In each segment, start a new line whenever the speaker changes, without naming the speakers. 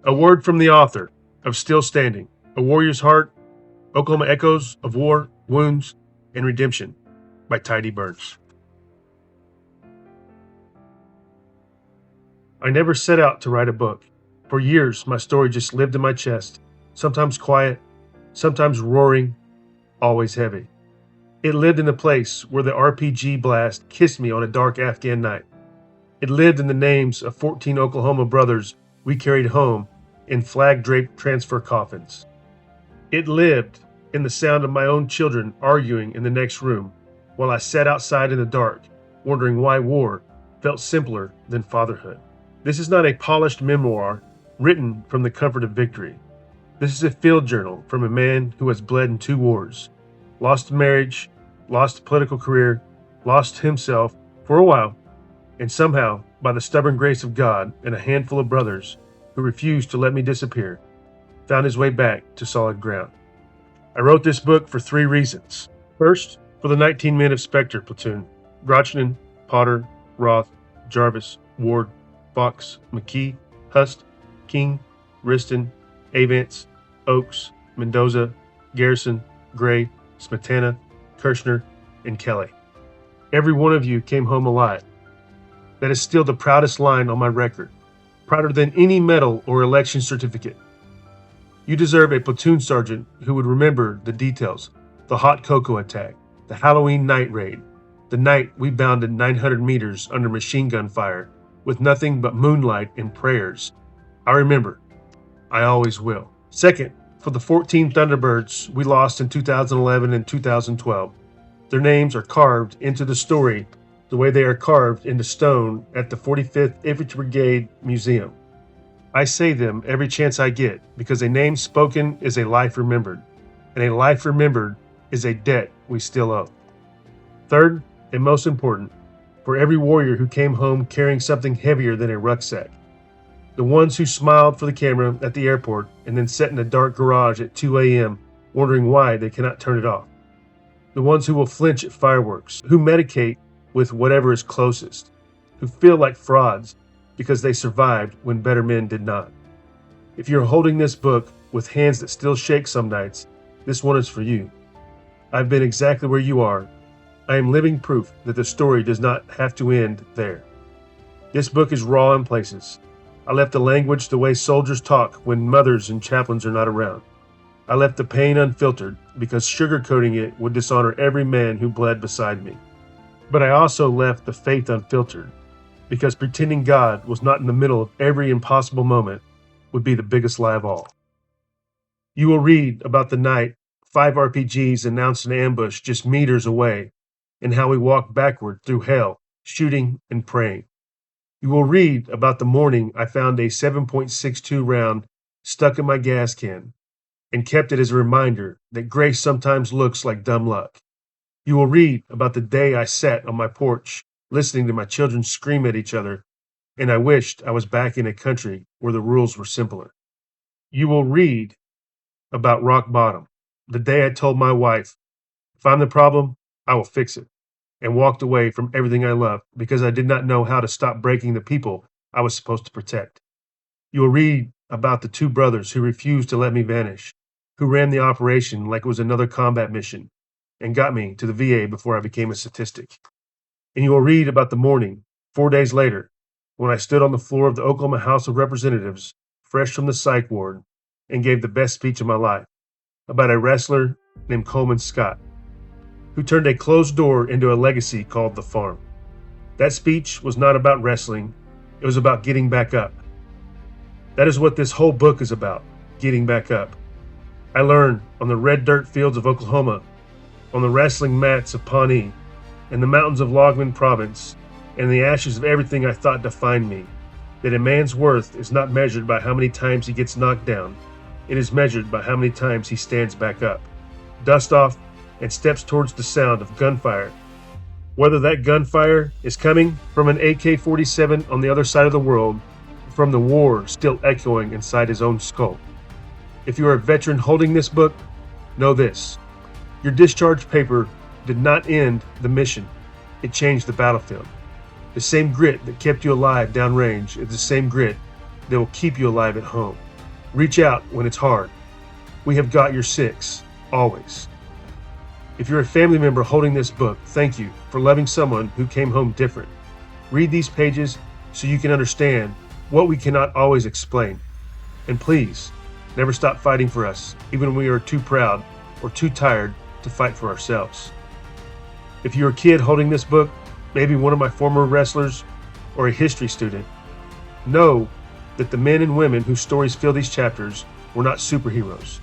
A word from the author of Still Standing, A Warrior's Heart, Oklahoma Echoes of War, Wounds, and Redemption by Tidy Burns. I never set out to write a book. For years, my story just lived in my chest, sometimes quiet, sometimes roaring, always heavy. It lived in the place where the RPG blast kissed me on a dark Afghan night. It lived in the names of 14 Oklahoma brothers we carried home in flag-draped transfer coffins. It lived in the sound of my own children arguing in the next room while I sat outside in the dark, wondering why war felt simpler than fatherhood. This is not a polished memoir written from the comfort of victory. This is a field journal from a man who has bled in 2 wars, lost a marriage, lost a political career, lost himself for a while, and somehow, by the stubborn grace of God and a handful of brothers who refused to let me disappear, found his way back to solid ground. I wrote this book for 3 reasons. First, for the 19 men of Spectre platoon: Grochnan, Potter, Roth, Jarvis, Ward, Fox, McKee, Hust, King, Riston, Avance, Oaks, Mendoza, Garrison, Gray, Smetana, Kirshner, and Kelly. Every one of you came home alive. That is still the proudest line on my record, prouder than any medal or election certificate. You deserve a platoon sergeant who would remember the details: the hot cocoa attack, the Halloween night raid, the night we bounded 900 meters under machine gun fire with nothing but moonlight and prayers. I remember. I always will. Second, for the 14 Thunderbirds we lost in 2011 and 2012. Their names are carved into the story the way they are carved into stone at the 45th Infantry Brigade Museum. I say them every chance I get because a name spoken is a life remembered, and a life remembered is a debt we still owe. Third, and most important, for every warrior who came home carrying something heavier than a rucksack. The ones who smiled for the camera at the airport and then sat in a dark garage at 2 a.m. wondering why they cannot turn it off. The ones who will flinch at fireworks, who medicate with whatever is closest, who feel like frauds because they survived when better men did not. If you're holding this book with hands that still shake some nights, this one is for you. I've been exactly where you are. I am living proof that the story does not have to end there. This book is raw in places. I left the language the way soldiers talk when mothers and chaplains are not around. I left the pain unfiltered because sugarcoating it would dishonor every man who bled beside me. But I also left the faith unfiltered because pretending God was not in the middle of every impossible moment would be the biggest lie of all. You will read about the night 5 RPGs announced an ambush just meters away and how we walked backward through hell, shooting and praying. You will read about the morning I found a 7.62 round stuck in my gas can and kept it as a reminder that grace sometimes looks like dumb luck. You will read about the day I sat on my porch listening to my children scream at each other, and I wished I was back in a country where the rules were simpler. You will read about rock bottom, the day I told my wife, if I'm the problem, I will fix it, and walked away from everything I loved because I did not know how to stop breaking the people I was supposed to protect. You will read about the 2 brothers who refused to let me vanish, who ran the operation like it was another combat mission, and got me to the VA before I became a statistic. And you will read about the morning, 4 days later, when I stood on the floor of the Oklahoma House of Representatives, fresh from the psych ward, and gave the best speech of my life, about a wrestler named Coleman Scott, who turned a closed door into a legacy called The Farm. That speech was not about wrestling, it was about getting back up. That is what this whole book is about, getting back up. I learned on the red dirt fields of Oklahoma, on the wrestling mats of Pawnee, in the mountains of Logman Province, and in the ashes of everything I thought defined me, that a man's worth is not measured by how many times he gets knocked down. It is measured by how many times he stands back up, dust off, and steps towards the sound of gunfire. Whether that gunfire is coming from an AK-47 on the other side of the world, or from the war still echoing inside his own skull. If you are a veteran holding this book, know this. Your discharge paper did not end the mission. It changed the battlefield. The same grit that kept you alive downrange is the same grit that will keep you alive at home. Reach out when it's hard. We have got your six, always. If you're a family member holding this book, thank you for loving someone who came home different. Read these pages so you can understand what we cannot always explain. And please, never stop fighting for us, even when we are too proud or too tired to fight for ourselves. If you're a kid holding this book, maybe one of my former wrestlers or a history student, know that the men and women whose stories fill these chapters were not superheroes.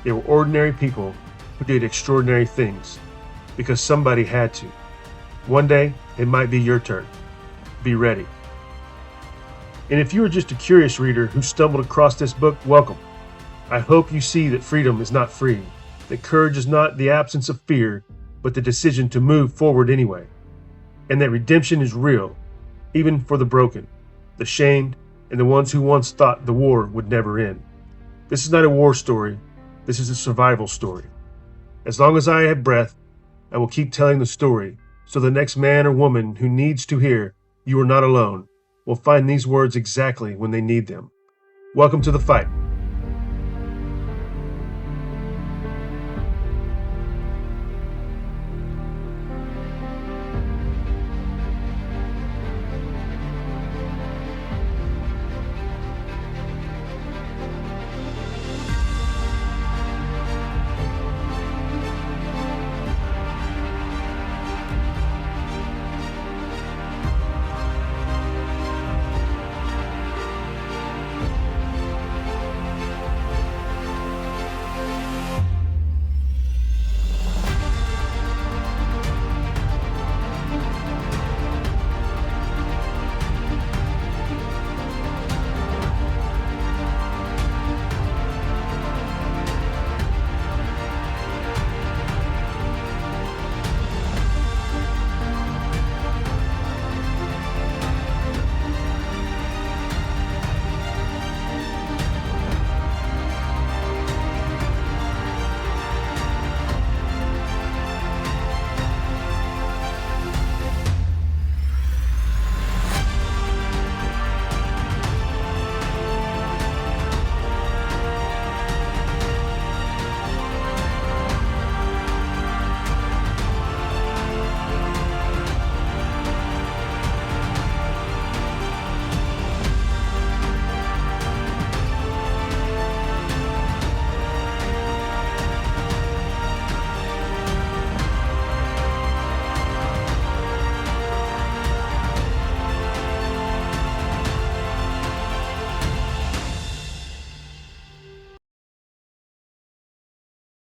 They were ordinary people who did extraordinary things because somebody had to. One day, it might be your turn. Be ready. And if you are just a curious reader who stumbled across this book, welcome. I hope you see that freedom is not free, that courage is not the absence of fear, but the decision to move forward anyway, and that redemption is real, even for the broken, the shamed, and the ones who once thought the war would never end. This is not a war story. This is a survival story. As long as I have breath, I will keep telling the story, so the next man or woman who needs to hear "You are not alone" will find these words exactly when they need them. Welcome to the fight.